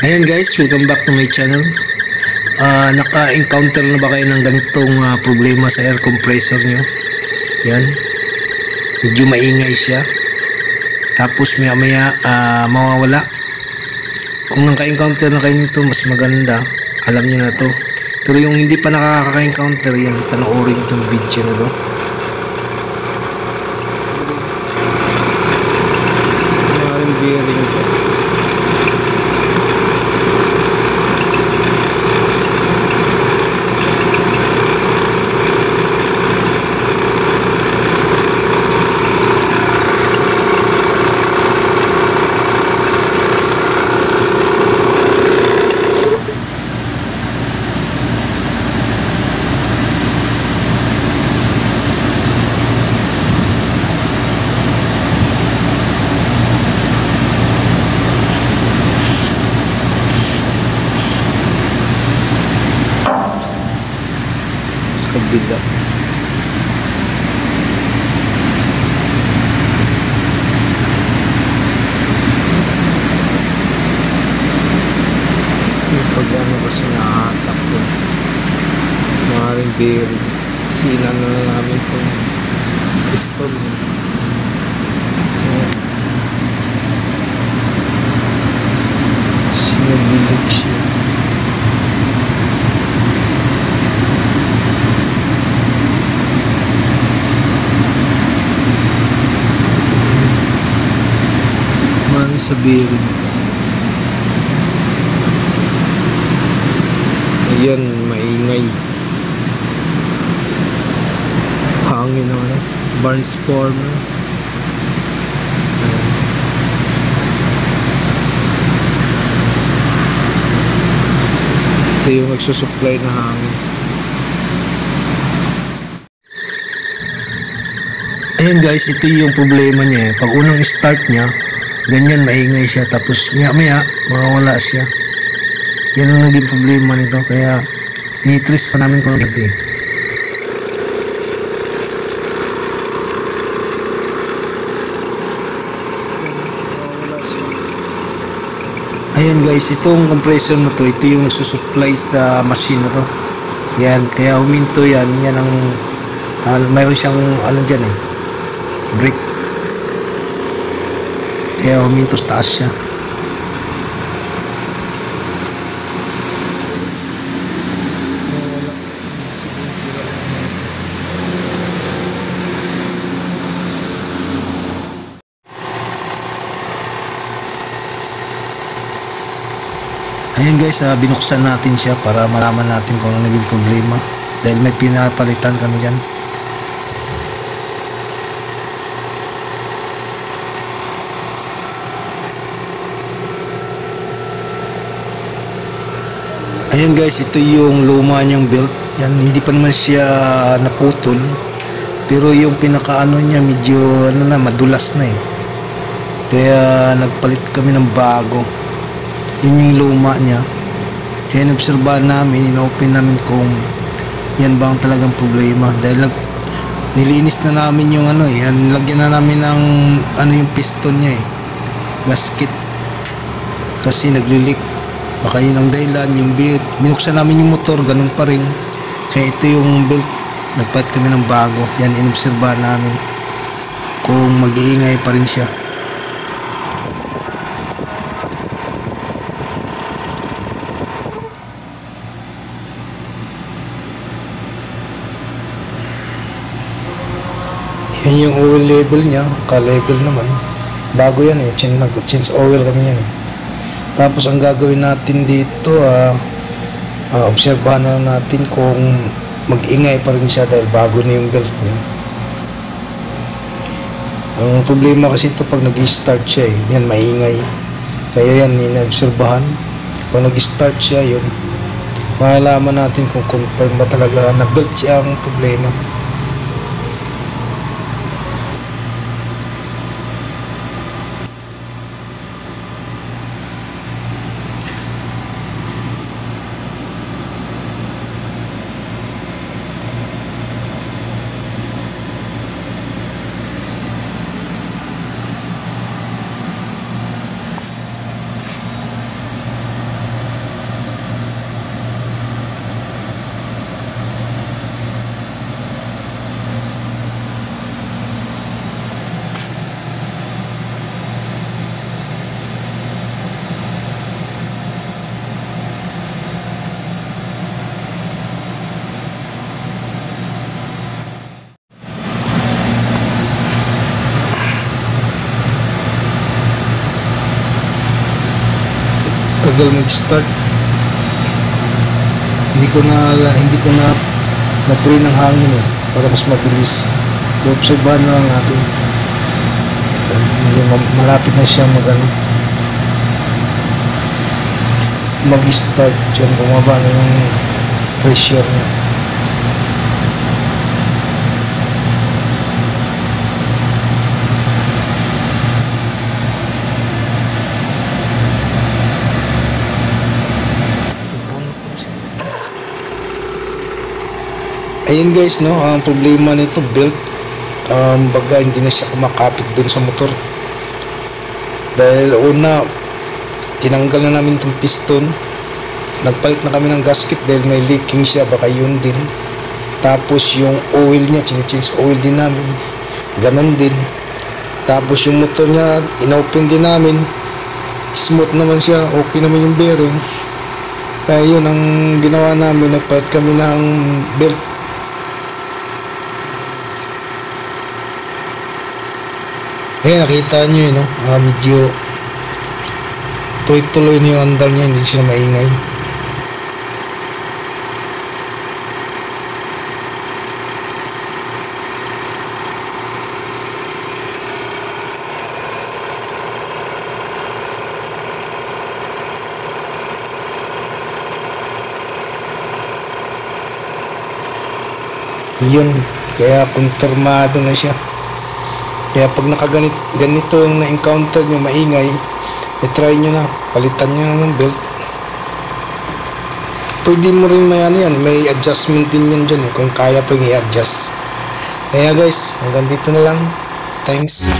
Ayan guys, welcome back to my channel. Naka-encounter na ba kayo ng ganitong problema sa air compressor nyo? Yan, medyo maingay siya, tapos maya maya mawawala. Kung naka-encounter na kayo nito, mas maganda, alam nyo na to. Pero yung hindi pa nakaka-encounter, yan, panoorin itong video na to. Maraming bearing ito. Kabila. Yung pag-ano kasi nakahatak ko, maaaring bearing. Sinan na namin itong piston. Sinabilik siya. Sa bearing. Ayan, maingay. Hangin ng Barnstormer. Ito yung nagsusupply na hangin. Ayan guys, ito yung problema niya. Pag unang start niya, ganyan, maingay siya, tapos maya mawawala siya. Yan ang naging problema nito, kaya i-trace pa namin kung ano. Ayan guys, itong compressor na to, ito yung nagsusupply sa machine na to. Yan, kaya huminto yan. Yan ang mayroon siyang ano dyan brake. Kaya huminto sa taas siya. Ayan guys, binuksan natin siya para malaman natin kung ano naging problema, dahil may pinapalitan kami dyan. Ayan guys, ito yung luma niyang belt. Yan, hindi pa naman siya naputol, pero yung pinakaano niya medyo madulas na kaya nagpalit kami ng bago. Yan yung luma niya. Kaya inobserbahan namin, inopen namin kung yan bang talagang problema, dahil nilinis na namin yung yan, nilagyan na namin ng yung piston niya gasket, kasi naglilik. Baka yun ang dahilan, yung belt. Binuksan namin yung motor, ganun pa rin. Kaya ito yung belt, nagpalit kami ng bago. Yan, inobserbahan namin kung mag-iingay pa rin siya. Yan yung oil level niya, ka-level naman. Bago yan change oil kami yan Tapos ang gagawin natin dito, obserbahan na natin kung mag-ingay pa rin siya dahil bago na yung belt niya. Ang problema kasi ito pag nag-start siya yan maingay. Kaya yan, inobserbahan. Kung nag-start siya, yun, malalaman natin kung confirm ba talaga na belt siya ang problema. tagal mag-start. Hindi ko na na-drain ng hangin para mas mabilis. Obserbahan na lang natin. Malapit na siya mag-start. Diyan bumaba na yung pressure niya. Ayun guys, no, ang problema nito belt, baga hindi na siya kumakapit dun sa motor. Dahil una, tinanggal na namin itong piston, nagpalit na kami ng gasket dahil may leaking siya, baka yun din. Tapos yung oil niya, change oil din namin, ganon din. Tapos yung motor niya, inopen din namin, smooth naman siya, okay naman yung bearing. Kaya yun ang ginawa namin, nagpalit kami ng belt. Eh, nakita nyo yun, no? Medyo tuloy-tuloy na yung andar niya, hindi siya maingay. Yun, kaya konfirmado na siya. Kaya pag ganito yung na-encounter nyo maingay, try nyo na, palitan nyo na ng belt. Pwede mo rin may adjustment din yan dyan kung kaya pang i-adjust. Kaya guys, hanggang dito na lang. Thanks.